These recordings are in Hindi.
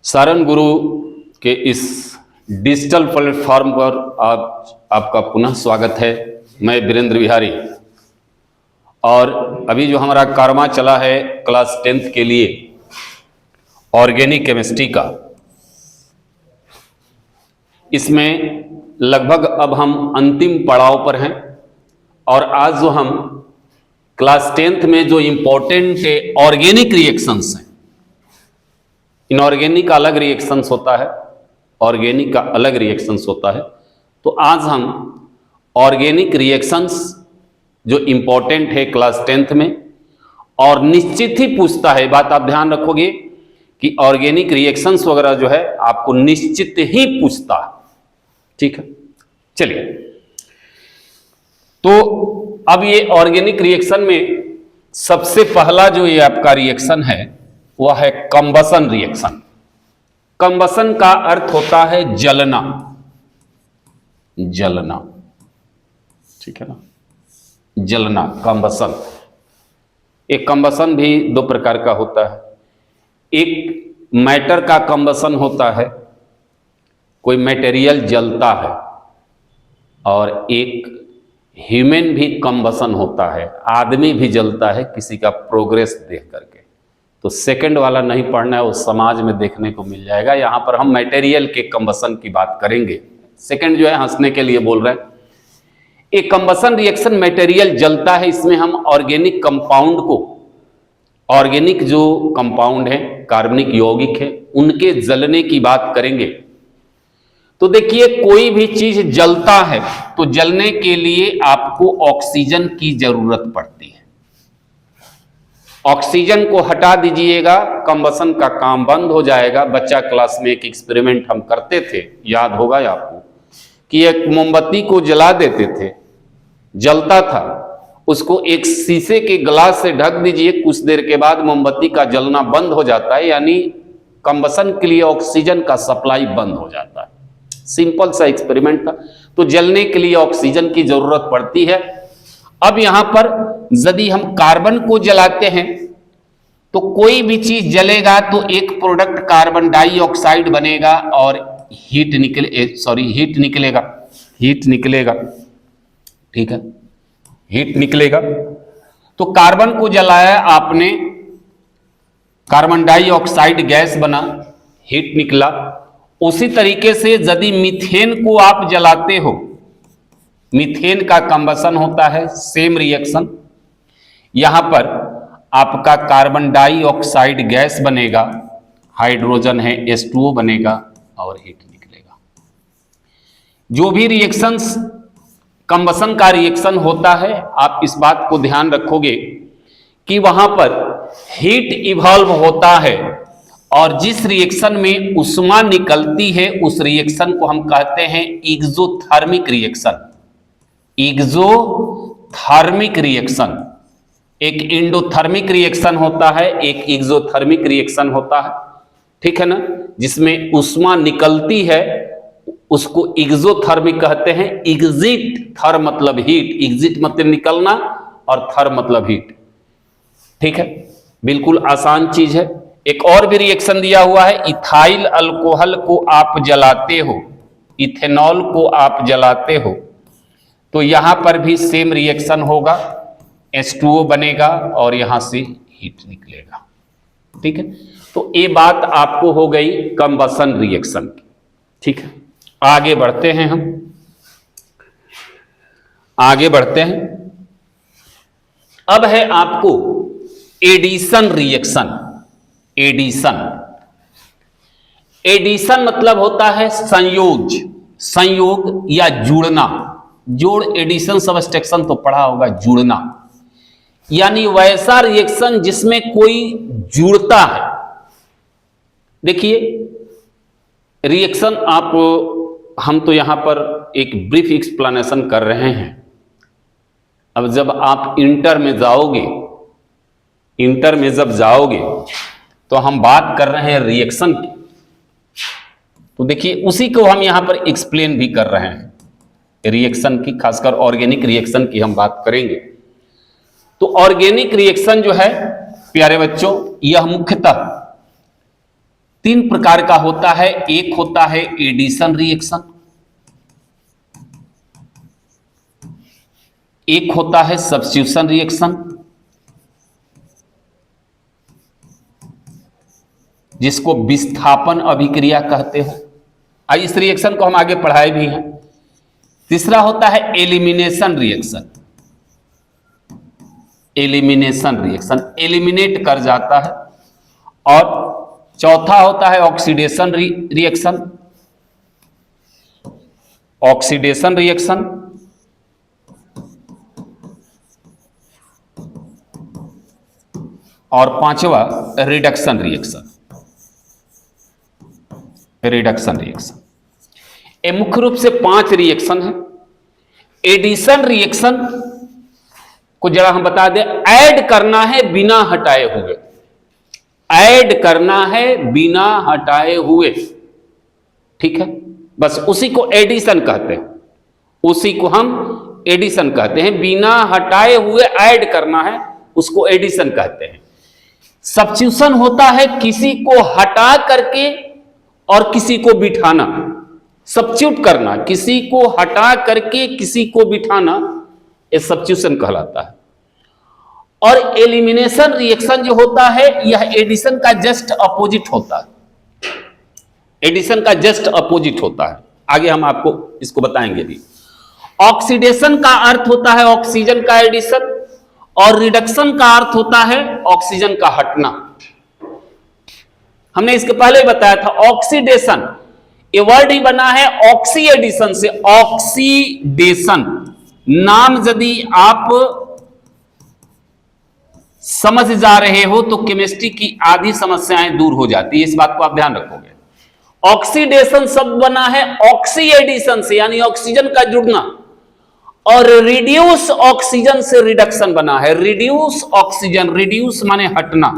सारण गुरु के इस डिजिटल प्लेटफॉर्म पर आपका पुनः स्वागत है। मैं वीरेंद्र बिहारी। और अभी जो हमारा कारवा चला है क्लास 10th के लिए ऑर्गेनिक केमिस्ट्री का, इसमें लगभग अब हम अंतिम पड़ाव पर हैं। और आज जो हम क्लास 10th में जो इम्पोर्टेंट ऑर्गेनिक रिएक्शंस हैं, इनऑर्गेनिक का अलग रिएक्शंस होता है, ऑर्गेनिक का अलग रिएक्शंस होता है। तो आज हम ऑर्गेनिक रिएक्शंस जो इम्पोर्टेंट है क्लास 10th में, और निश्चित ही पूछता है, बात आप ध्यान रखोगे कि ऑर्गेनिक रिएक्शंस वगैरह जो है आपको निश्चित ही पूछता है। ठीक है, चलिए। तो अब ये ऑर्गेनिक रिएक्शन में सबसे पहला जो ये आपका रिएक्शन है वह है कंबसन रिएक्शन। कंबसन का अर्थ होता है जलना, जलना। ठीक है ना, जलना, कंबसन। एक कंबसन भी दो प्रकार का होता है। एक मैटर का कंबसन होता है, कोई मटेरियल जलता है, और एक ह्यूमन भी कंबसन होता है, आदमी भी जलता है किसी का प्रोग्रेस देख करके। तो सेकंड वाला नहीं पढ़ना है, वो समाज में देखने को मिल जाएगा। यहां पर हम मटेरियल के कंबसन की बात करेंगे। सेकंड जो है हंसने के लिए बोल रहे हैं। एक कंबसन रिएक्शन मटेरियल जलता है, इसमें हम ऑर्गेनिक कंपाउंड को, ऑर्गेनिक जो कंपाउंड है, कार्बनिक यौगिक है, उनके जलने की बात करेंगे। तो देखिए, कोई भी चीज जलता है तो जलने के लिए आपको ऑक्सीजन की जरूरत पड़ती है। ऑक्सीजन को हटा दीजिएगा, कंबसन का काम बंद हो जाएगा। बच्चा क्लास में एक एक्सपेरिमेंट हम करते थे, याद होगा आपको, कि एक मोमबत्ती को जला देते थे, जलता था, उसको एक शीशे के ग्लास से ढक दीजिए, कुछ देर के बाद मोमबत्ती का जलना बंद हो जाता है, यानी कंबसन के लिए ऑक्सीजन का सप्लाई बंद हो जाता है। सिंपल सा एक्सपेरिमेंट था। तो जलने के लिए ऑक्सीजन की जरूरत पड़ती है। अब यहां पर यदि हम कार्बन को जलाते हैं तो कोई भी चीज जलेगा तो एक प्रोडक्ट कार्बन डाइऑक्साइड बनेगा और हीट निकलेगा। ठीक है, हीट निकलेगा। तो कार्बन को जलाया आपने, कार्बन डाइऑक्साइड गैस बना, हीट निकला। उसी तरीके से यदि मीथेन को आप जलाते हो, मीथेन का कंबसन होता है, सेम रिएक्शन। यहां पर आपका कार्बन डाइऑक्साइड गैस बनेगा, हाइड्रोजन है, H2O बनेगा और हीट निकलेगा। जो भी रिएक्शंस कंबसन का रिएक्शन होता है, आप इस बात को ध्यान रखोगे कि वहां पर हीट इवॉल्व होता है, और जिस रिएक्शन में उष्मा निकलती है उस रिएक्शन को हम कहते हैं एक्सोथर्मिक रिएक्शन। एक्सोथर्मिक रिएक्शन, एक एंडोथर्मिक रिएक्शन होता है, एक एक्सोथर्मिक रिएक्शन होता है। ठीक है ना, जिसमें उष्मा निकलती है उसको एक्सोथर्मिक कहते हैं। एग्जिट, थर मतलब हीट, एग्जिट मतलब निकलना और थर मतलब हीट। ठीक है, बिल्कुल आसान चीज है। एक और भी रिएक्शन दिया हुआ है, इथाइल अल्कोहल को आप जलाते हो, इथेनॉल को आप जलाते हो, तो यहां पर भी सेम रिएक्शन होगा, H2O बनेगा और यहां से हीट निकलेगा। ठीक है, तो ये बात आपको हो गई कंबसन रिएक्शन की। ठीक है, आगे बढ़ते हैं, हम आगे बढ़ते हैं। अब है आपको एडिशन रिएक्शन। एडिशन मतलब होता है संयोग या जुड़ना। जोड़, एडिशन सबस्ट्रैक्शन तो पढ़ा होगा, जुड़ना, यानी वैसा रिएक्शन जिसमें कोई जुड़ता है। देखिए, रिएक्शन हम तो यहां पर एक ब्रीफ एक्सप्लेनेशन कर रहे हैं। अब जब आप इंटर में जब जाओगे तो हम बात कर रहे हैं रिएक्शन की। तो देखिए, उसी को हम यहां पर एक्सप्लेन भी कर रहे हैं, रिएक्शन की, खासकर ऑर्गेनिक रिएक्शन की हम बात करेंगे। तो ऑर्गेनिक रिएक्शन जो है प्यारे बच्चों, यह मुख्यतः तीन प्रकार का होता है। एक होता है एडिशन रिएक्शन, एक होता है सब्स्टिट्यूशन रिएक्शन, जिसको विस्थापन अभिक्रिया कहते हो। इस रिएक्शन को हम आगे पढ़ाए भी हैं। तीसरा होता है elimination reaction, elimination reaction eliminate कर जाता है। और चौथा होता है ऑक्सीडेशन रिएक्शन, ऑक्सीडेशन रिएक्शन। और पांचवा रिडक्शन रिएक्शन, रिडक्शन रिएक्शन। ये मुख्य रूप से 5 रिएक्शन है। एडिशन रिएक्शन को जरा हम बता दें, ऐड करना है बिना हटाए हुए, ऐड करना है बिना हटाए हुए, ठीक है, बस उसी को एडिशन कहते हैं, उसी को हम एडिशन कहते हैं। बिना हटाए हुए ऐड करना है, उसको एडिशन कहते हैं। सब्स्टिट्यूशन होता है किसी को हटा करके और किसी को बिठाना, सब्स्टिट्यूट करना, किसी को हटा करके किसी को बिठाना, ये सब्स्टिट्यूशन कहलाता है। और एलिमिनेशन रिएक्शन जो होता है, यह एडिशन का जस्ट अपोजिट होता है, एडिशन का जस्ट अपोजिट होता है। आगे हम आपको इसको बताएंगे भी। ऑक्सीडेशन का अर्थ होता है ऑक्सीजन का एडिशन, और रिडक्शन का अर्थ होता है ऑक्सीजन का हटना। हमने इसके पहले ही बताया था। ऑक्सीडेशन ये वर्ड ही बना है ऑक्सी एडिशन से, ऑक्सीडेशन। नाम यदि आप समझ जा रहे हो तो केमिस्ट्री की आधी समस्याएं दूर हो जाती है, इस बात को आप ध्यान रखोगे। ऑक्सीडेशन शब्द बना है ऑक्सी एडिशन से, यानी ऑक्सीजन का जुड़ना, और रिड्यूस ऑक्सीजन से रिडक्शन बना है। रिड्यूस ऑक्सीजन, रिड्यूस माने हटना,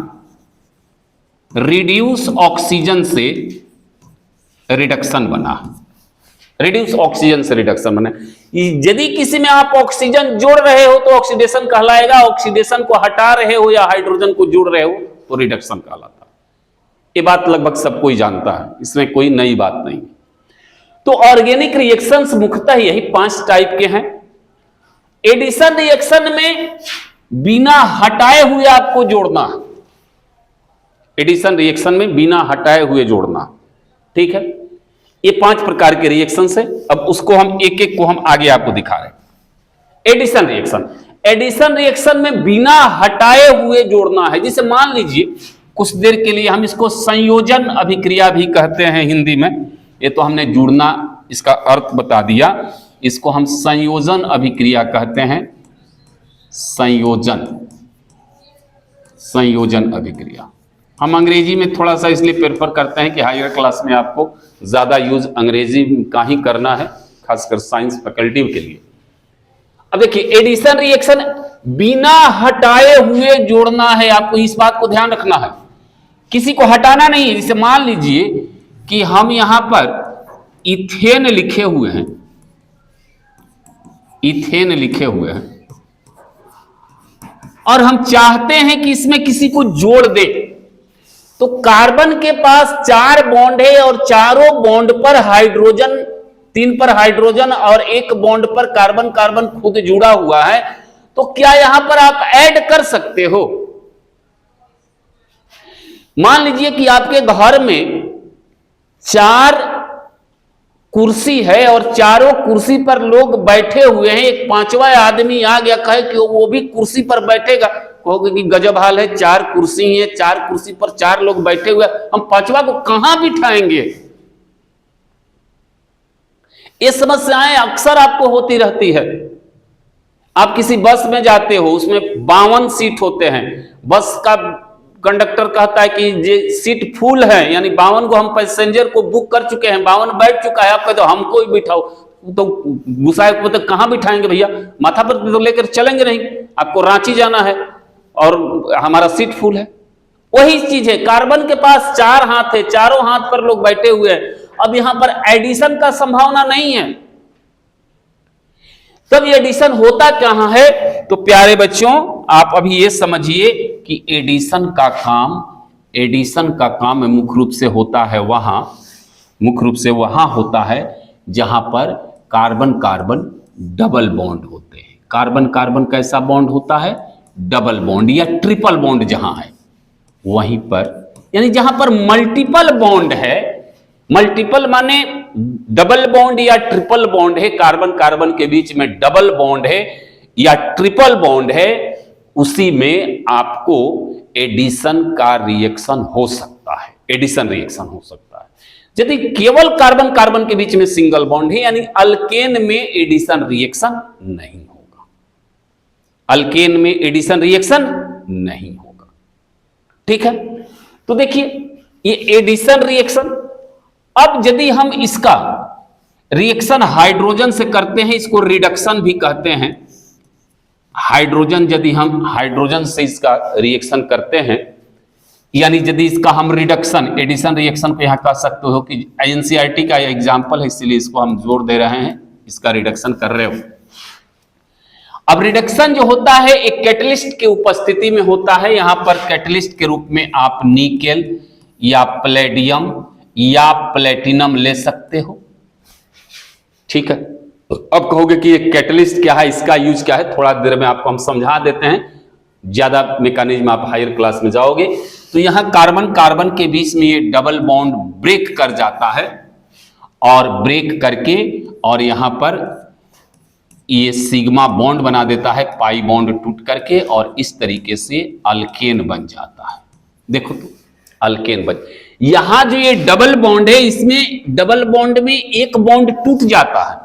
रिड्यूस ऑक्सीजन से रिडक्शन बना, रिड्यूस ऑक्सीजन से रिडक्शन बना। यदि किसी में आप ऑक्सीजन जोड़ रहे हो तो ऑक्सीडेशन कहलाएगा, ऑक्सीडेशन को हटा रहे हो या हाइड्रोजन को जोड़ रहे हो तो रिडक्शन कहलाता है। ये बात लगभग सबको ही जानता है, इसमें कोई नई बात नहीं। तो ऑर्गेनिक रिएक्शंस मुख्यतः यही 5 टाइप के हैं। एडिशन रिएक्शन में बिना हटाए हुए आपको जोड़ना है, एडिशन रिएक्शन में बिना हटाए हुए जोड़ना, ठीक है। ये 5 प्रकार के रिएक्शंस है। अब उसको हम एक एक को हम आगे आपको दिखा रहे हैं। एडिशन रिएक्शन, एडिशन रिएक्शन में बिना हटाए हुए जोड़ना है। जैसे मान लीजिए कुछ देर के लिए हम इसको संयोजन अभिक्रिया भी कहते हैं हिंदी में। ये तो हमने जुड़ना इसका अर्थ बता दिया, इसको हम संयोजन अभिक्रिया कहते हैं। संयोजन, संयोजन अभिक्रिया। हम अंग्रेजी में थोड़ा सा इसलिए प्रेफर करते हैं कि हायर क्लास में आपको ज्यादा यूज अंग्रेजी का ही करना है, खासकर साइंस फैकल्टी के लिए। अब देखिए, एडिशन रिएक्शन बिना हटाए हुए जोड़ना है, आपको इस बात को ध्यान रखना है, किसी को हटाना नहीं है। जैसे मान लीजिए कि हम यहां पर इथेन लिखे हुए हैं, इथेन लिखे हुए हैं, और हम चाहते हैं कि इसमें किसी को जोड़ दे, तो कार्बन के पास 4 बॉन्ड है और चारों बॉन्ड पर हाइड्रोजन, 3 पर हाइड्रोजन और 1 बॉन्ड पर कार्बन, कार्बन खुद जुड़ा हुआ है, तो क्या यहां पर आप ऐड कर सकते हो? मान लीजिए कि आपके घर में 4 कुर्सी है और चारों कुर्सी पर लोग बैठे हुए हैं, एक 5वां आदमी आ गया, कहे कि वो भी कुर्सी पर बैठेगा, कहोगे कि गजब हाल है, 4 कुर्सी हैं, 4 कुर्सी पर 4 लोग बैठे हुए, हम 5वां को कहां बिठाएंगे? ये समस्याएं अक्सर आपको होती रहती है। आप किसी बस में जाते हो, उसमें 52 सीट होते हैं, बस का कंडक्टर कहता है कि ये सीट फुल है, यानी 52 को हम पैसेंजर को बुक कर चुके हैं, 52 बैठ चुका है, आप कहते हो हमको ही बिठाओ, तो गुस्साए को तो कहां बिठाएंगे भैया, माथा पर तो लेकर चलेंगे नहीं, आपको रांची जाना है और हमारा सीट फुल है। वही चीज है, कार्बन के पास 4 हाथ है, चारों हाथ पर लोग बैठे हुए हैं। अब यहां पर एडिशन का संभावना नहीं है, तब एडिशन होता कहां है? तो प्यारे बच्चों, आप अभी ये समझिए कि एडिशन का काम एडिशन का काम मुख्य रूप से होता है वहां होता है जहां पर कार्बन कार्बन डबल बॉन्ड होते हैं। कार्बन कार्बन कैसा बॉन्ड होता है? डबल बॉन्ड या ट्रिपल बॉन्ड जहां है वहीं पर, यानी जहां पर मल्टीपल बॉन्ड है, मल्टीपल माने डबल बॉन्ड या ट्रिपल बॉन्ड है, कार्बन कार्बन के बीच में डबल बॉन्ड है या ट्रिपल बॉन्ड है, उसी में आपको एडिशन का रिएक्शन हो सकता है, एडिशन रिएक्शन हो सकता है। यदि केवल कार्बन कार्बन के बीच में सिंगल बॉन्ड है, यानी अल्केन में एडिशन रिएक्शन नहीं होगा, अल्केन में एडिशन रिएक्शन नहीं होगा। ठीक है, तो देखिए ये एडिशन रिएक्शन। अब यदि हम इसका रिएक्शन हाइड्रोजन से करते हैं, इसको रिडक्शन भी कहते हैं। हाइड्रोजन, यदि हम हाइड्रोजन से इसका रिएक्शन करते हैं, यानी यदि इसका हम रिडक्शन, एडिशन रिएक्शन को यहां कह सकते हो कि एनसीईआरटी का एग्जांपल है, इसलिए इसको हम जोर दे रहे हैं, इसका रिडक्शन कर रहे हो। अब रिडक्शन जो होता है एक कैटलिस्ट की उपस्थिति में होता है। यहां पर कैटलिस्ट के रूप में आप निकेल या प्लेडियम या प्लेटिनम ले सकते हो। ठीक है, अब कहोगे कि ये कैटलिस्ट क्या है, इसका यूज क्या है, थोड़ा देर में आपको हम समझा देते हैं, ज्यादा मैकेनिज्म आप हायर क्लास में जाओगे तो यहां कार्बन कार्बन के बीच में ये डबल बॉन्ड ब्रेक कर जाता है, और ब्रेक करके और यहां पर ये सिग्मा बॉन्ड बना देता है, पाई बॉन्ड टूट करके, और इस तरीके से अल्केन बन जाता है। देखो तो अल्केन बन, यहां जो ये डबल बॉन्ड है, इसमें डबल बॉन्ड में एक बॉन्ड टूट जाता है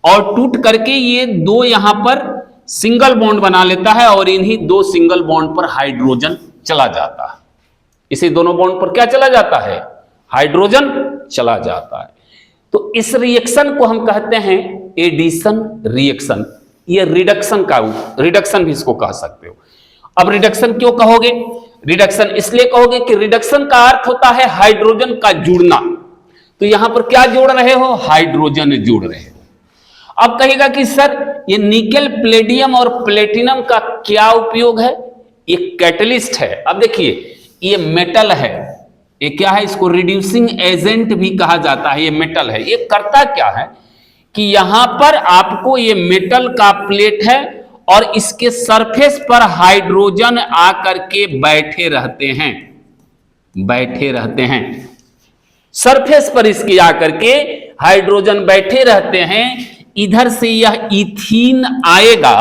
और टूट करके ये दो यहां पर सिंगल बॉन्ड बना लेता है, और इन्हीं दो सिंगल बॉन्ड पर हाइड्रोजन चला जाता है। इसी दोनों बॉन्ड पर क्या चला जाता है? हाइड्रोजन चला जाता है। तो इस रिएक्शन को हम कहते हैं एडिशन रिएक्शन, ये रिडक्शन का, रिडक्शन भी इसको कह सकते हो। अब रिडक्शन क्यों कहोगे? रिडक्शन इसलिए कहोगे कि रिडक्शन का अर्थ होता है हाइड्रोजन का जुड़ना। तो यहां पर क्या जोड़ रहे हो? हाइड्रोजन जोड़ रहे हो। अब कहेगा कि सर ये निकेल, प्लेडियम और प्लेटिनम का क्या उपयोग है? ये कैटलिस्ट है। अब देखिए ये मेटल है, ये क्या है? इसको रिड्यूसिंग एजेंट भी कहा जाता है। ये मेटल है, ये करता क्या है कि यहां पर आपको ये मेटल का प्लेट है और इसके सरफेस पर हाइड्रोजन आकर के बैठे रहते हैं, सरफेस पर इसके आकर के हाइड्रोजन बैठे रहते हैं। इधर से यह इथीन आएगा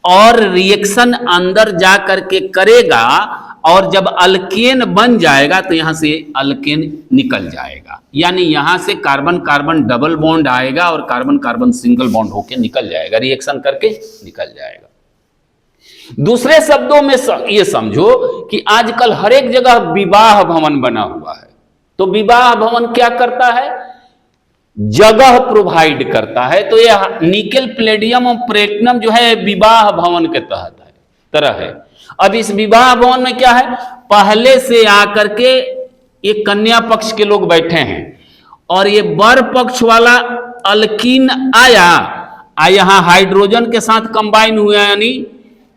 और रिएक्शन अंदर जा करके करेगा, और जब अल्केन बन जाएगा तो यहां से अल्केन निकल जाएगा, यानी यहां से कार्बन कार्बन डबल बॉन्ड आएगा और कार्बन कार्बन सिंगल बॉन्ड होकर निकल जाएगा, रिएक्शन करके निकल जाएगा। दूसरे शब्दों में ये समझो कि आजकल हर एक जगह विवाह भवन बना हुआ है। तो विवाह भवन क्या करता है? जगह प्रोवाइड करता है। तो यह निकेल, प्लेडियम और प्लेटिनम जो है विवाह भवन के तहत है, तरह है। अब इस विवाह भवन में क्या है? पहले से आकर के ये कन्या पक्ष के लोग बैठे हैं और ये वर पक्ष वाला अल्कीन आया, यहां हाइड्रोजन के साथ कंबाइन हुआ, यानी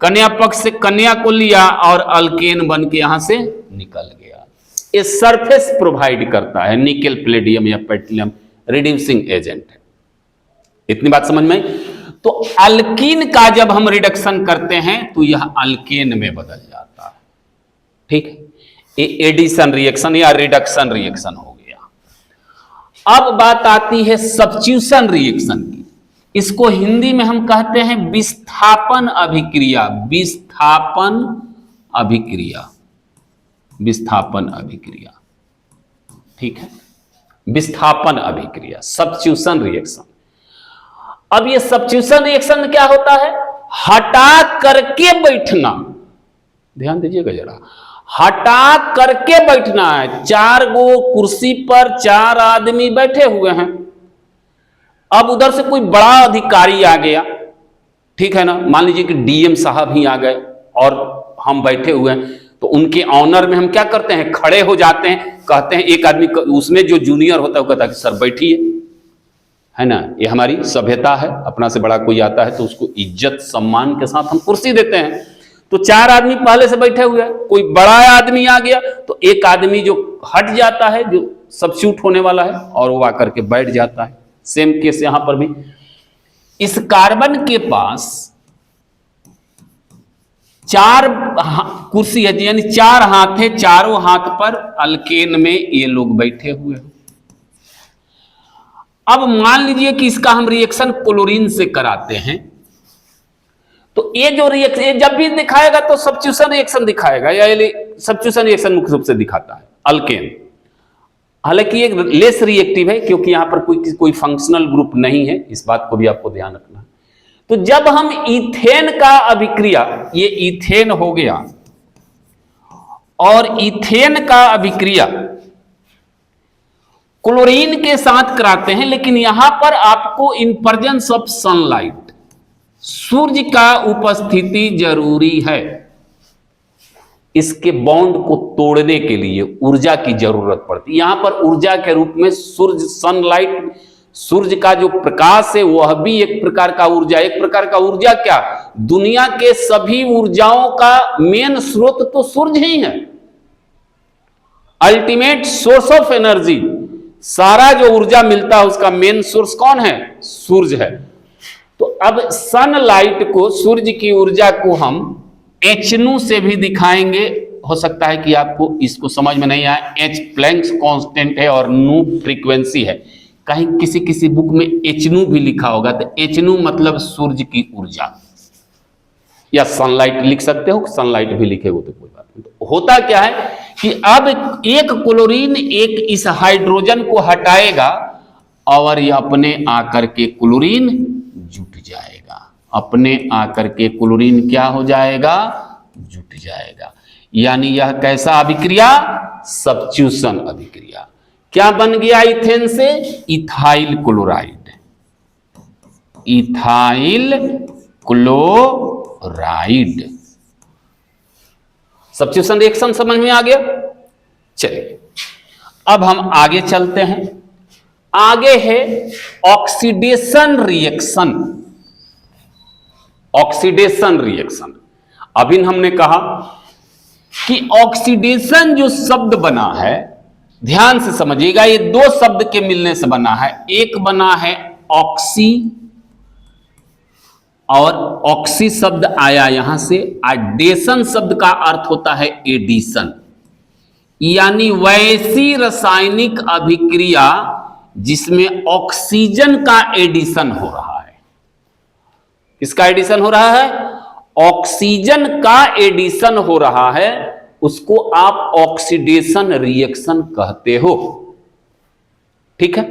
कन्या पक्ष से कन्या को लिया और अल्केन बन के यहां से निकल गया। ये सरफेस प्रोवाइड करता है, निकेल, प्लेडियम या प्लेटिनम रिड्यूसिंग एजेंट है। इतनी बात समझ में? तो अल्कीन का जब हम रिडक्शन करते हैं तो यह अल्केन में बदल जाता है। ठीक है, ये एडिशन रिएक्शन या रिडक्शन रिएक्शन हो गया। अब बात आती है सब्स्टिट्यूशन रिएक्शन की। इसको हिंदी में हम कहते हैं विस्थापन अभिक्रिया। विस्थापन अभिक्रिया, विस्थापन अभिक्रिया। ठीक है, विस्थापन अभिक्रिया, सब्स्टिट्यूशन रिएक्शन। अब ये सब्स्टिट्यूशन रिएक्शन में क्या होता है? हटा करके बैठना। ध्यान दीजिएगा जरा, हटा करके बैठना है। 4 गो कुर्सी पर 4 आदमी बैठे हुए हैं। अब उधर से कोई बड़ा अधिकारी आ गया, ठीक है ना, मान लीजिए कि डीएम साहब ही आ गए और हम बैठे हुए हैं, तो उनके ऑनर में हम क्या करते हैं? खड़े हो जाते हैं। कहते हैं, एक आदमी उसमें जो जूनियर होता है वो कहता है कि सर बैठिए, है ना, ये हमारी सभ्यता है। अपना से बड़ा कोई आता है तो उसको इज्जत सम्मान के साथ हम कुर्सी देते हैं। तो 4 आदमी पहले से बैठे हुए हैं, कोई बड़ा आदमी आ गया तो एक आदमी जो हट जाता है, जो सब्स्टिट्यूट होने वाला है, और वो आकर के बैठ जाता है। सेम केस यहां पर भी। इस कार्बन के पास 4 कुर्सी है, यानी 4 हाथ है, चारों हाथ पर अल्केन में ये लोग बैठे हुए हैं। अब मान लीजिए कि इसका हम रिएक्शन क्लोरीन से कराते हैं, तो ये जो रिएक्शन जब भी दिखाएगा तो सब्स्टिट्यूशन रिएक्शन दिखाएगा, या सब्स्टिट्यूशन रिएक्शन मुख्य रूप से दिखाता है अल्केन। हालांकि ये लेस रिएक्टिव है क्योंकि यहां पर कोई फंक्शनल ग्रुप नहीं है, इस बात को भी आपको ध्यान रखना है। तो जब हम इथेन का अभिक्रिया, ये इथेन हो गया, और इथेन का अभिक्रिया क्लोरीन के साथ कराते हैं, लेकिन यहां पर आपको इन प्रेजेंस ऑफ सनलाइट, सूर्य का उपस्थिति जरूरी है। इसके बॉन्ड को तोड़ने के लिए ऊर्जा की जरूरत पड़ती है। यहां पर ऊर्जा के रूप में सूर्य, सनलाइट, सूर्य का जो प्रकाश है वह भी एक प्रकार का ऊर्जा। एक प्रकार का ऊर्जा क्या? दुनिया के सभी ऊर्जाओं का मेन स्रोत तो सूर्य ही है। अल्टीमेट सोर्स ऑफ एनर्जी, सारा जो ऊर्जा मिलता है उसका मेन सोर्स कौन है? सूर्य है। तो अब सनलाइट को, सूर्य की ऊर्जा को हम H से भी दिखाएंगे। हो सकता है कि आपको इसको समझ में नहीं आए। H प्लैंक्स कांस्टेंट है और नू फ्रीक्वेंसी है। कहीं किसी बुक में H भी लिखा होगा, तो H मतलब सूर्य की ऊर्जा, या सनलाइट लिख सकते हो, सनलाइट भी लिखे हो तो कोई बात नहीं। तो होता क्या है कि अब एक क्लोरीन एक इस हाइड्रोजन को हटाएगा और ये अपने आकर के क्लोरीन जुट जाएगा। अपने आकर के क्लोरीन क्या हो जाएगा? जुट जाएगा। यानी यह कैसा अभिक्रिया? सब्स्टिट्यूशन अभिक्रिया। क्या बन गया इथेन से? Ethyl chloride. Ethyl chloride. Substitution reaction समझ में आ गया? चलिए अब हम आगे चलते हैं। आगे है ऑक्सीडेशन रिएक्शन। ऑक्सीडेशन रिएक्शन, अभी हमने कहा कि ऑक्सीडेशन जो शब्द बना है, ध्यान से समझिएगा, ये 2 शब्द के मिलने से बना है। एक बना है ऑक्सी, और ऑक्सी शब्द आया यहां से। एडेशन शब्द का अर्थ होता है एडिशन, यानी वैसी रासायनिक अभिक्रिया जिसमें ऑक्सीजन का एडिशन हो रहा है। किसका एडिशन हो रहा है? ऑक्सीजन का एडिशन हो रहा है, उसको आप ऑक्सीडेशन रिएक्शन कहते हो। ठीक है।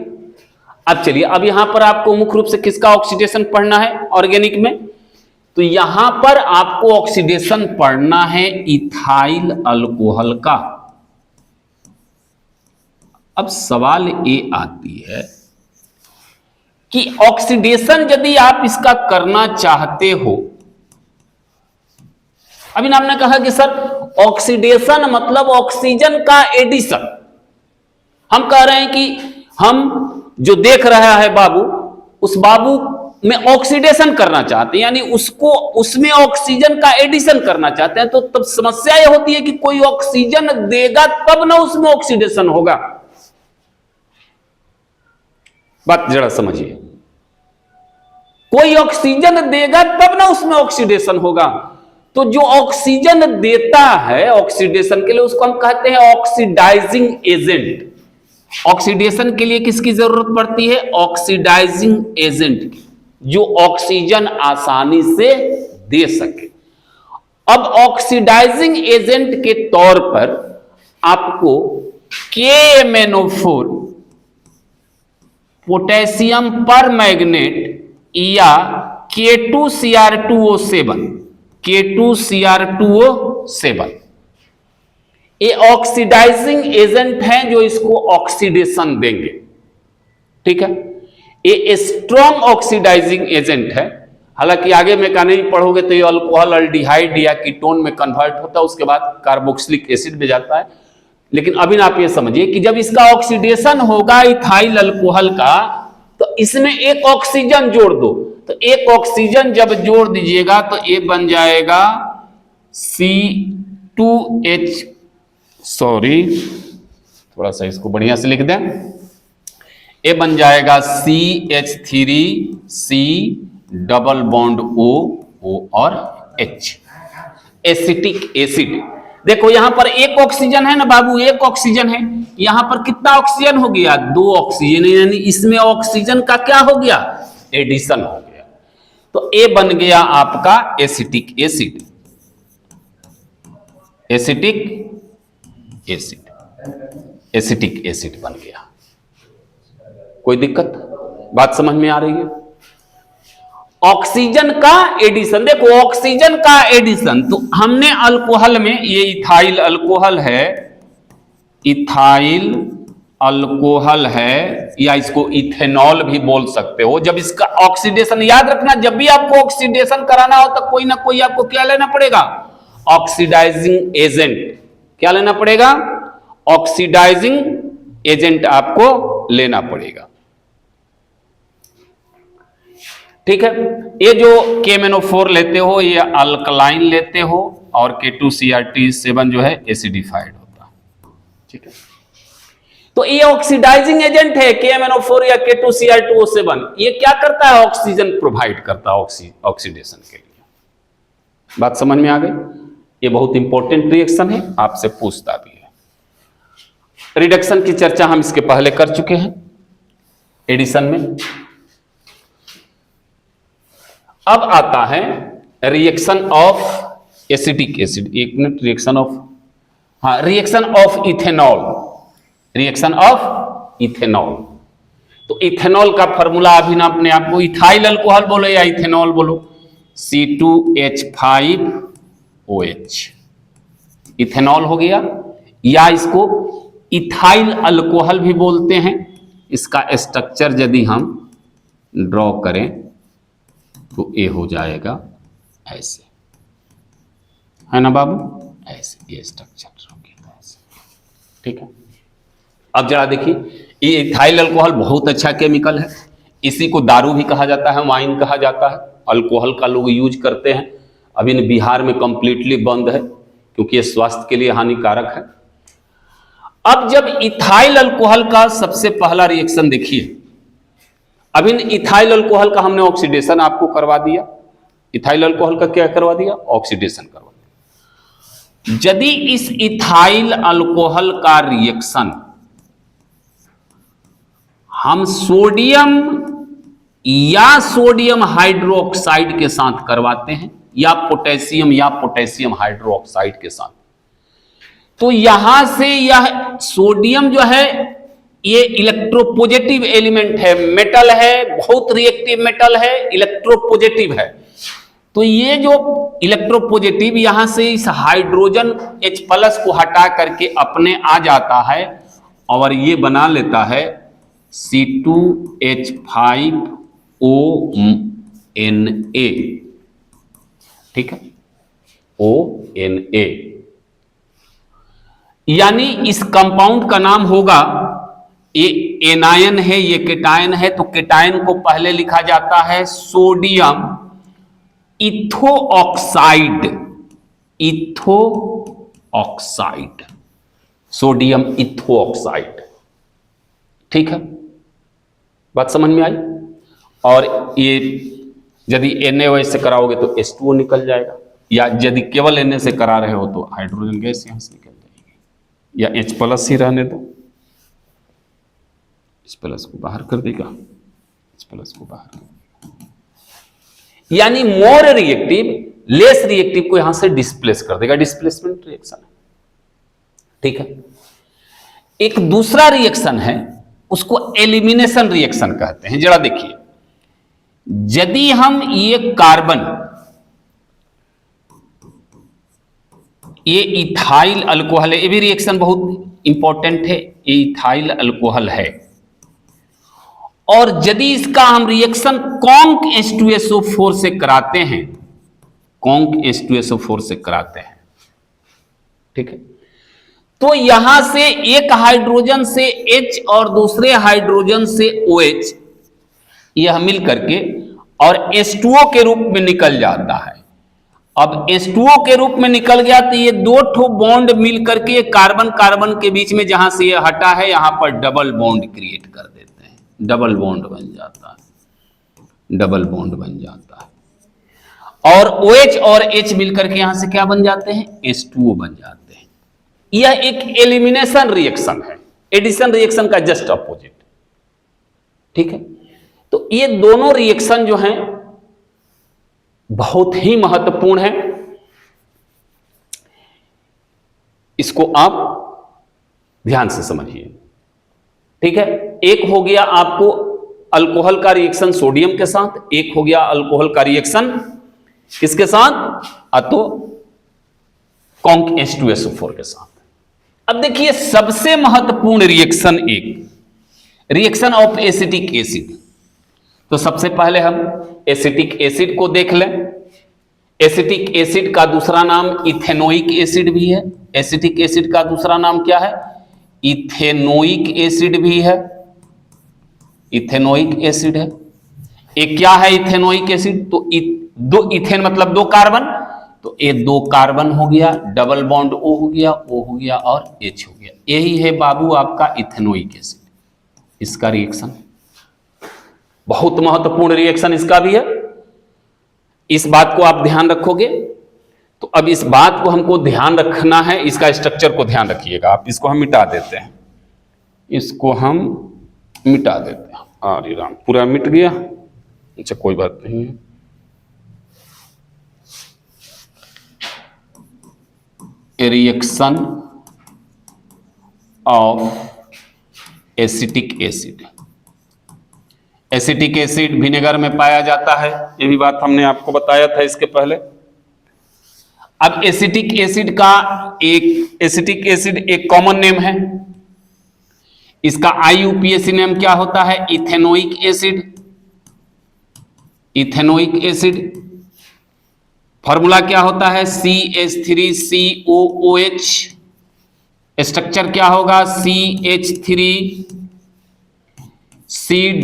अब चलिए, अब यहां पर आपको मुख्य रूप से किसका ऑक्सीडेशन पढ़ना है ऑर्गेनिक में? तो यहां पर आपको ऑक्सीडेशन पढ़ना है इथाइल अल्कोहल का। अब सवाल ये आती है कि ऑक्सीडेशन यदि आप इसका करना चाहते हो, अभी हमने कहा कि सर ऑक्सीडेशन मतलब ऑक्सीजन का एडिशन। हम कह रहे हैं कि हम जो देख रहा है बाबू, उस बाबू में ऑक्सीडेशन करना चाहते हैं, यानी उसको, उसमें ऑक्सीजन का एडिशन करना चाहते हैं। तो तब समस्या यह होती है कि कोई ऑक्सीजन देगा तब ना उसमें ऑक्सीडेशन होगा। बात जरा समझिए, कोई ऑक्सीजन देगा तब ना उसमें ऑक्सीडेशन होगा। तो जो ऑक्सीजन देता है ऑक्सीडेशन के लिए, उसको हम कहते हैं ऑक्सीडाइजिंग एजेंट। ऑक्सीडेशन के लिए किसकी जरूरत पड़ती है? ऑक्सीडाइजिंग एजेंट की, जो ऑक्सीजन आसानी से दे सके। अब ऑक्सीडाइजिंग एजेंट के तौर पर आपको KMnO4, पोटेशियम पर मैग्नेट, या K2Cr2O7, K2Cr2O7, ये ऑक्सीडाइजिंग एजेंट हैं जो इसको ऑक्सीडेशन देंगे। ठीक है। ये स्ट्रॉन्ग ऑक्सीडाइजिंग एजेंट है। हालांकि आगे में का नहीं पढ़ोगे तो ये अल्कोहल अल्डिहाइड या कीटोन में कन्वर्ट होता है, उसके बाद कार्बोक्सिलिक एसिड में जाता है। लेकिन अभी आप ये समझिए कि जब इसका ऑक्सीडेशन होगा इथाइल अल्कोहल का, तो इसमें एक ऑक्सीजन जोड़ दो। तो एक ऑक्सीजन जब जोड़ दीजिएगा तो ये बन जाएगा C2H, सॉरी थोड़ा सा इसको बढ़िया से लिख दें, ये बन जाएगा CH3C डबल बॉन्ड O और H, एसिटिक एसिड। देखो यहां पर एक ऑक्सीजन है ना बाबू, एक ऑक्सीजन है, यहां पर कितना ऑक्सीजन हो गया, 2 ऑक्सीजन, यानी इसमें ऑक्सीजन का क्या हो गया, एडिशन हो गया। तो ए बन गया आपका acetic acid, acetic acid, acetic acid बन गया। कोई दिक्कत, बात समझ में आ रही है? ऑक्सीजन का एडिशन, देखो ऑक्सीजन का एडिशन, तो हमने अल्कोहल में, ये इथाइल अल्कोहल है, इथाइल अल्कोहल है, या इसको इथेनॉल भी बोल सकते हो। जब इसका ऑक्सीडेशन, याद रखना जब भी आपको ऑक्सीडेशन कराना हो तो कोई ना कोई आपको क्या लेना पड़ेगा, ऑक्सीडाइजिंग एजेंट। क्या लेना पड़ेगा, ऑक्सीडाइजिंग एजेंट आपको लेना पड़ेगा। ठीक है, ये जो KMnO4 लेते हो ये अल्कलाइन लेते हो, और K2Cr7 जो है एसिडिफाइड होता है। ठीक है, तो ये ऑक्सीडाइजिंग एजेंट है KMnO4 या K2Cr2O7, ये क्या करता है, ऑक्सीजन प्रोवाइड करता है ऑक्सीडेशन के लिए। बात समझ में आ गई? ये बहुत इंपॉर्टेंट रिएक्शन है, आपसे पूछता भी है। रिडक्शन की चर्चा हम इसके पहले कर चुके हैं एडिशन में। अब आता है रिएक्शन ऑफ एसिटिक एसिड, एक मिनट, रिएक्शन ऑफ, हाँ, reaction of ethanol, reaction of ethanol. तो इथेनॉल का फॉर्मूला अभी ना अपने आप को, इथाइल अल्कोहल बोलो या इथेनॉल बोलो, C2H5OH इथेनॉल हो गया, या इसको इथाइल अल्कोहल भी बोलते हैं। इसका स्ट्रक्चर यदि हम ड्रॉ करें तो ये हो जाएगा ऐसे, है ना बाबू, ऐसे ये स्ट्रक्चर हो गया ऐसे। ठीक है, अब जरा देखिए, ये इथाइल अल्कोहल बहुत अच्छा केमिकल है, इसी को दारू भी कहा जाता है, वाइन कहा जाता है, अल्कोहल का लोग यूज करते हैं। अभी बिहार में कंप्लीटली बंद है क्योंकि ये स्वास्थ्य के लिए हानिकारक है। अब जब इथाइल अल्कोहल का सबसे पहला रिएक्शन देखिए, अब इन इथाइल अल्कोहल का हमने ऑक्सीडेशन आपको करवा दिया, इथाइल अल्कोहल का क्या करवा दिया, ऑक्सीडेशन करवा दिया। यदि इस इथाइल अल्कोहल का रिएक्शन हम सोडियम या सोडियम हाइड्रोक्साइड के साथ करवाते हैं, या पोटेशियम हाइड्रोक्साइड के साथ, तो यहां से यह सोडियम जो है ये इलेक्ट्रोपॉजिटिव एलिमेंट है, मेटल है, बहुत रिएक्टिव मेटल है, इलेक्ट्रोपॉजिटिव है। तो ये जो इलेक्ट्रोपॉजिटिव यहां से इस हाइड्रोजन H+ को हटा करके अपने आ जाता है और ये बना लेता है C2H5ONA। ठीक है, ONA, यानी इस कंपाउंड का नाम होगा, ये एनायन है, ये केटायन है, तो केटायन को पहले लिखा जाता है सोडियम इथोऑक्साइड, इथोऑक्साइड, सोडियम इथोऑक्साइड। ठीक है, बात समझ में आई? और ये यदि Na से कराओगे तो H2O निकल जाएगा, या यदि केवल Na से करा रहे हो तो हाइड्रोजन गैस यहां से निकल जाएगी, या H+ ही रहने दो, H+ को बाहर कर देगा, H+ को बाहर कर देगा, यानी मोर रिएक्टिव लेस रिएक्टिव को यहां से डिस्प्लेस कर देगा, डिस्प्लेसमेंट रिएक्शन है। ठीक है, एक दूसरा रिएक्शन है, उसको एलिमिनेशन रिएक्शन कहते हैं। जरा देखिए, यदि हम ये कार्बन, ये इथाइल अल्कोहल है, ये भी रिएक्शन बहुत इंपॉर्टेंट है, ये इथाइल अल्कोहल है, और यदि इसका हम रिएक्शन कॉन्क H2SO4 से कराते हैं, कॉन्क H2SO4 से कराते हैं, ठीक है, तो यहां से एक हाइड्रोजन से H और दूसरे हाइड्रोजन से OH यह मिल करके और H2O के रूप में निकल जाता है, अब H2O के रूप में निकल गया तो ये दो ठो बॉन्ड मिल करके कार्बन कार्बन के बीच में जहां से ये हटा है यहां पर डबल बॉन्ड क्रिएट कर देते हैं, डबल बॉन्ड बन जाता है, डबल बॉन्ड बन जाता है। और OH और H मिलकर के यहां से क्या बन जाते हैं, H2O बन जाते हैं। यह एक एलिमिनेशन रिएक्शन है, एडिशन रिएक्शन का जस्ट अपोजिट। ठीक है, तो ये दोनों रिएक्शन जो हैं बहुत ही महत्वपूर्ण है, इसको आप ध्यान से समझिए। ठीक है, एक हो गया आपको अल्कोहल का रिएक्शन सोडियम के साथ, एक हो गया अल्कोहल का रिएक्शन किसके साथ, तो कॉन्क H2SO4 के साथ। अब देखिए सबसे महत्वपूर्ण रिएक्शन एक रिएक्शन ऑफ एसिटिक एसिड। तो सबसे पहले हम एसिटिक एसिड को देख लें। एसिटिक एसिड का दूसरा नाम इथेनोइक एसिड भी है। एसिटिक एसिड का दूसरा नाम क्या है, इथेनोइक एसिड भी है, इथेनोइक एसिड है। एक क्या है इथेनोइक एसिड, तो दो इथेन मतलब दो कार्बन, तो ये दो कार्बन हो गया, डबल बॉन्ड O हो गया, O हो गया और H हो गया। यही है बाबू आपका इथेनोइक एसिड। इसका रिएक्शन बहुत महत्वपूर्ण रिएक्शन इसका भी है, इस बात को आप ध्यान रखोगे। तो अब इस बात को हमको ध्यान रखना है, इसका स्ट्रक्चर को ध्यान रखिएगा आप। इसको हम मिटा देते हैं, इसको हम मिटा देते हैं। अरे राम, पूरा मिट गया, अच्छा कोई बात नहीं है। Reaction of acetic acid. Acetic acid vinegar में पाया जाता है, ये भी बात हमने आपको बताया था इसके पहले। अब एसिटिक एसिड एक कॉमन नेम है, इसका IUPAC नेम क्या होता है, ethanoic acid. Ethanoic acid formula क्या होता है, CH3COOH। स्ट्रक्चर क्या होगा, CH3C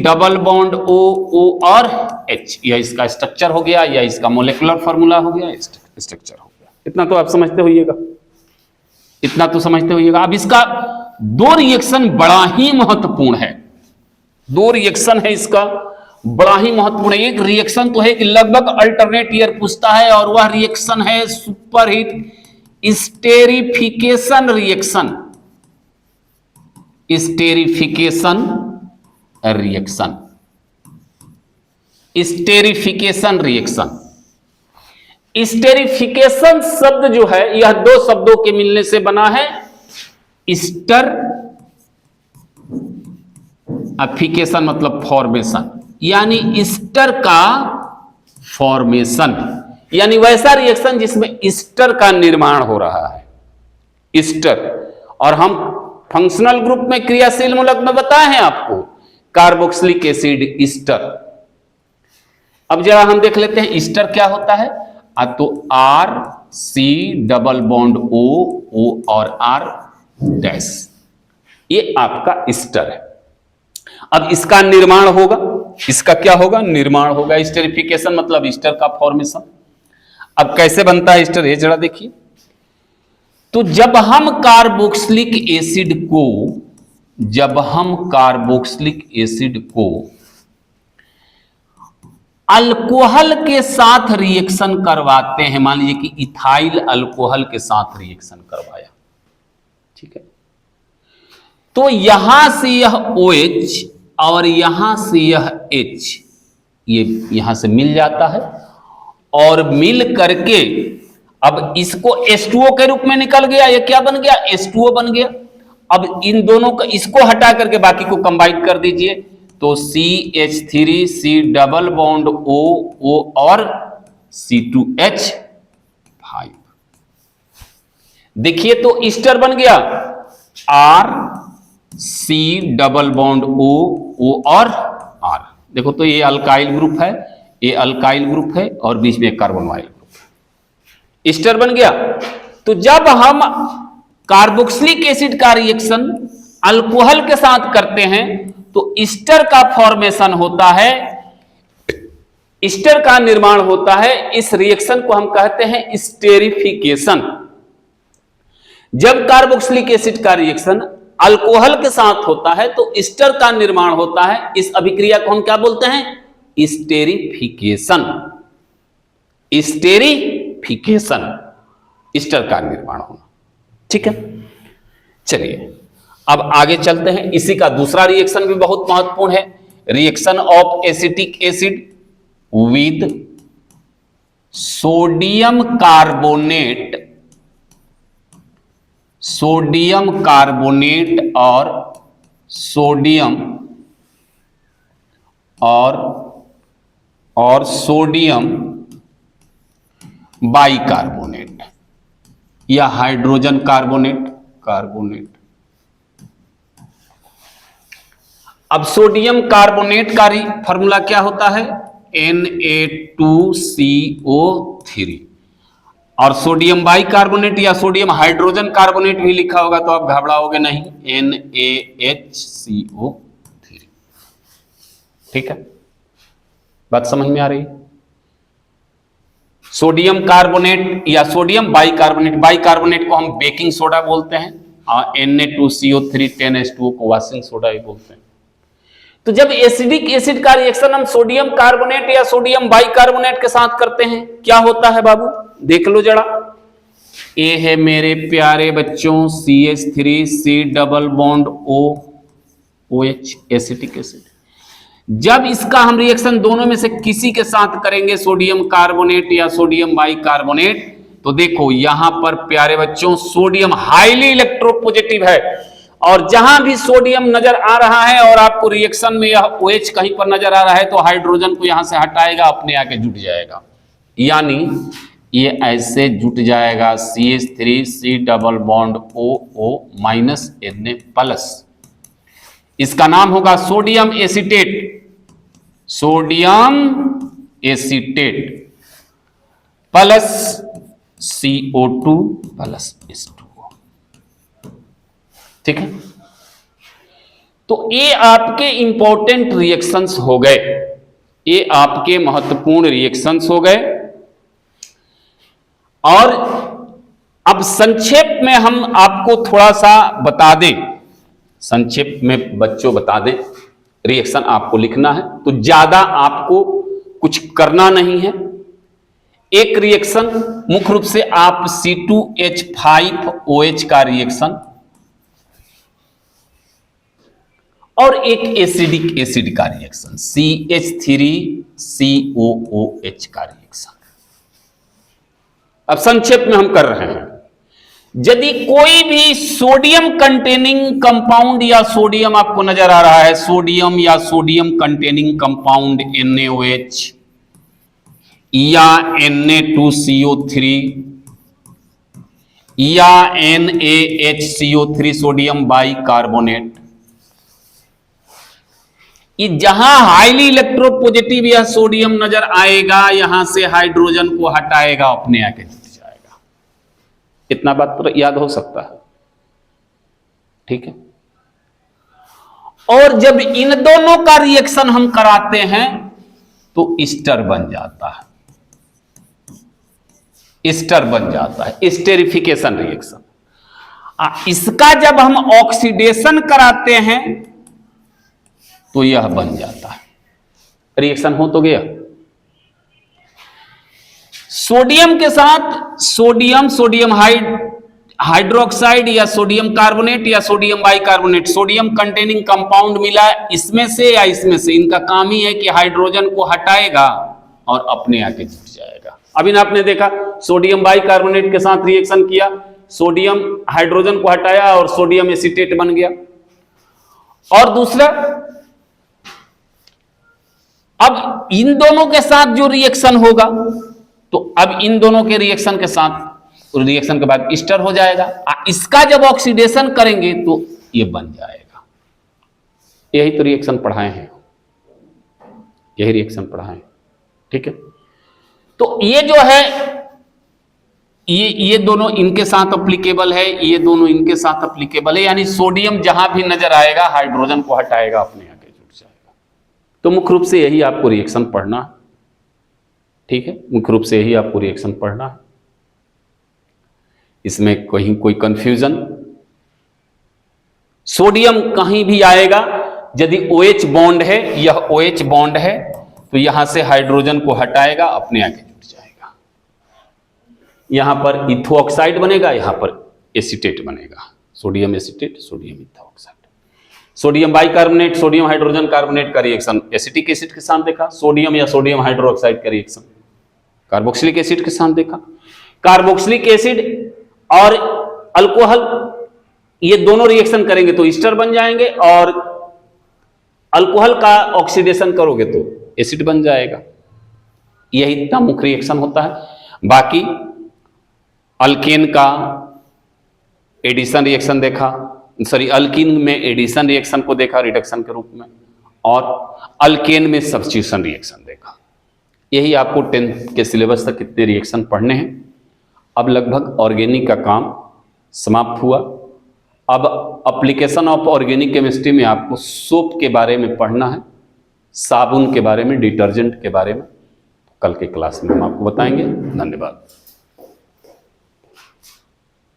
डबल बॉन्ड O और H। यह इसका स्ट्रक्चर हो गया, या इसका मोलेकुलर फॉर्मूला हो गया, स्ट्रक्चर हो गया। इतना तो आप समझते होइएगा, इतना तो समझते होइएगा। अब इसका दो रिएक्शन बड़ा ही महत्वपूर्ण है, दो रिएक्शन है इसका बड़ा ही महत्वपूर्ण है। एक रिएक्शन तो है कि लगभग अल्टरनेट ईयर पूछता है, और वह रिएक्शन है superheat esterification reaction. Esterification reaction, esterification reaction. Esterification शब्द जो है यह दो शब्दों के मिलने से बना है, स्टर एफिकेशन मतलब फॉर्मेशन, यानी स्टर का फॉर्मेशन, यानी वैसा रिएक्शन जिसमें स्टर का निर्माण हो रहा है, स्टर। और हम फंक्शनल ग्रुप में क्रियाशील मूलक में बताए हैं आपको, कार्बोक्सिलिक एसिड ईस्टर। अब जरा हम देख लेते हैं ईस्टर क्या होता है। तो RC डबल बॉन्ड O और R डैश, ये आपका ईस्टर है। अब इसका निर्माण होगा, इसका क्या होगा, निर्माण होगा। स्टेरिफिकेशन मतलब ईस्टर का फॉर्मेशन। अब कैसे बनता है ईस्टर, ये जरा देखिए। तो जब हम कार्बोक्सिलिक एसिड को अल्कोहल के साथ रिएक्शन करवाते हैं, मान लीजिए कि इथाइल अल्कोहल के साथ रिएक्शन करवाया, ठीक है, तो यहां से यह OH और यहां से यह H, ये यहां से मिल जाता है, और मिल करके अब इसको H2O के रूप में निकल गया। ये क्या बन गया, H2O बन गया। अब इन दोनों को, इसको हटा करके बाकी को कंबाइन कर दीजिए, तो CH3C डबल बॉन्ड O और C2H5। देखिए तो ईस्टर बन गया, RC डबल बॉन्ड O और R। देखो तो ये अल्काइल ग्रुप है, ये अल्काइल ग्रुप है, और बीच में कार्बोनाइल ग्रुप है, ईस्टर बन गया। तो जब हम कार्बोक्सिलिक एसिड का रिएक्शन अल्कोहल के साथ करते हैं तो ईस्टर का फॉर्मेशन होता है ईस्टर का निर्माण होता है। इस रिएक्शन को हम कहते हैं स्टेरिफिकेशन। जब कार्बोक्सिलिक एसिड का रिएक्शन अल्कोहल के साथ होता है तो ईस्टर का निर्माण होता है। इस अभिक्रिया को हम क्या बोलते हैं? स्टेरिफिकेशन। स्टेरिफिकेशन, ईस्टर का निर्माण होना। ठीक है, चलिए अब आगे चलते हैं। इसी का दूसरा रिएक्शन भी बहुत महत्वपूर्ण है, reaction of acetic acid with sodium carbonate. Sodium carbonate और सोडियम बाइकार्बोनेट या हाइड्रोजन कार्बोनेट। अब सोडियम कार्बोनेट का फॉर्मूला क्या होता है? Na2CO3। और सोडियम बाइकार्बोनेट या सोडियम हाइड्रोजन कार्बोनेट भी लिखा होगा तो आप घबराओगे नहीं, NaHCO3। ठीक है, बात समझ में आ रही है? सोडियम कार्बोनेट या सोडियम बाइकार्बोनेट को हम बेकिंग सोडा बोलते हैं और Na2CO3 10H2O को वॉशिंग सोडा ही बोलते हैं। तो जब एसिडिक एसिड का रिएक्शन हम सोडियम कार्बोनेट या सोडियम बाइकार्बोनेट के साथ करते हैं, क्या होता है बाबू? देख लो जरा। ए है मेरे प्यारे बच्चों CH3C double bond OH, acetic acid. जब इसका हम रिएक्शन दोनों में से किसी के साथ करेंगे, सोडियम कार्बोनेट या सोडियम बाइकार्बोनेट, तो देखो यहां पर प्यारे बच्चों सोडियम हाईली इलेक्ट्रोपॉजिटिव है और जहां भी सोडियम नजर आ रहा है और आपको रिएक्शन में यह OH कहीं पर नजर आ रहा है तो हाइड्रोजन को यहां से हटाएगा, अपने आके जुट जाएगा। यानी ये ऐसे जुट जाएगा CH3C double bond OO minus Na+। इसका नाम होगा sodium acetate. Sodium acetate plus CO2 plus H2O। ठीक है, तो ये आपके इंपॉर्टेंट रिएक्शंस हो गए, ये आपके महत्वपूर्ण रिएक्शंस हो गए। और अब संक्षेप में हम आपको थोड़ा सा बता दें, संक्षेप में बच्चों बता दें, रिएक्शन आपको लिखना है तो ज्यादा आपको कुछ करना नहीं है। एक रिएक्शन मुख्य रूप से आप C2H5OH का रिएक्शन और एक एसिडिक एसिड का रिएक्शन CH3COOH का रिएक्शन अब संक्षेप में हम कर रहे हैं। यदि कोई भी सोडियम कंटेनिंग कंपाउंड या सोडियम आपको नजर आ रहा है, सोडियम या सोडियम कंटेनिंग कंपाउंड NaOH या Na2CO3 या NaHCO3 सोडियम बाइकार्बोनेट, ये जहां हाईली इलेक्ट्रोपॉजिटिव या सोडियम नजर आएगा यहां से हाइड्रोजन को हटाएगा, अपने आके जुट जाएगा। इतना बात तो याद हो सकता है, ठीक है। और जब इन दोनों का रिएक्शन हम कराते हैं तो ईस्टर बन जाता है, ईस्टर बन जाता है, स्टेरिफिकेशन रिएक्शन। इसका जब हम ऑक्सीडेशन कराते हैं तो यह बन जाता है, रिएक्शन हो तो गया। सोडियम के साथ सोडियम हाइड्रोक्साइड या सोडियम कार्बोनेट या sodium bicarbonate, sodium containing compound मिला इसमें से या इसमें से, इनका काम ही है कि हाइड्रोजन को हटाएगा और अपने आके जुट जाएगा। अभी ना आपने देखा सोडियम बाइकार्बोनेट के साथ रिएक्शन किया, सोडियम हाइड्रोजन को हटाया और सोडियम एसीटेट बन गया। और दूसरा, अब इन दोनों के साथ जो रिएक्शन होगा तो अब इन दोनों के रिएक्शन के साथ, रिएक्शन के बाद ईस्टर हो जाएगा। इसका जब ऑक्सीडेशन करेंगे तो ये बन जाएगा। यही तो रिएक्शन पढ़ाए हैं, यही रिएक्शन पढ़ाए हैं, ठीक है। तो ये जो है ये दोनों इनके साथ अप्लीकेबल है, ये दोनों इनके साथ अप्लीकेबल है, यानी सोडियम जहां भी नजर आएगा हाइड्रोजन को हटाएगा, अपने आगे जुट जाएगा। तो मुख्य रूप से यही आपको रिएक्शन पढ़ना है, ठीक है, मुख्य रूप से यही आपको रिएक्शन पढ़ना है, इसमें कहीं कोई कंफ्यूजन। सोडियम कहीं भी आएगा, यदि OH बॉन्ड है, यह OH बॉन्ड है, तो यहां से हाइड्रोजन को हटाएगा, अपने आगे जुट जाएगा, यहां पर इथो ऑक्साइड बनेगा, यहां पर एसीटेट बनेगा, sodium acetate, sodium ethoxide. Sodium bicarbonate, sodium hydrogen carbonate का रिएक्शन एसिटिक एसिड के साथ देखा, सोडियम या सोडियम हाइड्रोक्साइड का रिएक्शन कार्बोक्सिलिक एसिड के साथ देखा। कार्बोक्सिलिक एसिड और अल्कोहल ये दोनों रिएक्शन करेंगे तो ईस्टर बन जाएंगे, और अल्कोहल का ऑक्सीडेशन करोगे तो एसिड बन जाएगा। यही इतना मुख्य रिएक्शन होता है। बाकी अल्केन का एडिशन रिएक्शन देखा, सॉरी अल्कीन में एडिशन रिएक्शन को देखा रिडक्शन के रूप में, और अल्केन में सब्स्टिट्यूशन रिएक्शन देखा। यही आपको 10th के सिलेबस तक कितने रिएक्शन पढ़ने हैं। अब लगभग ऑर्गेनिक का काम समाप्त हुआ। अब एप्लीकेशन ऑफ ऑर्गेनिक केमिस्ट्री में आपको सोप के बारे में पढ़ना है, साबुन के बारे में, डिटर्जेंट के बारे में। कल के क्लास में हम आपको बताएंगे। धन्यवाद।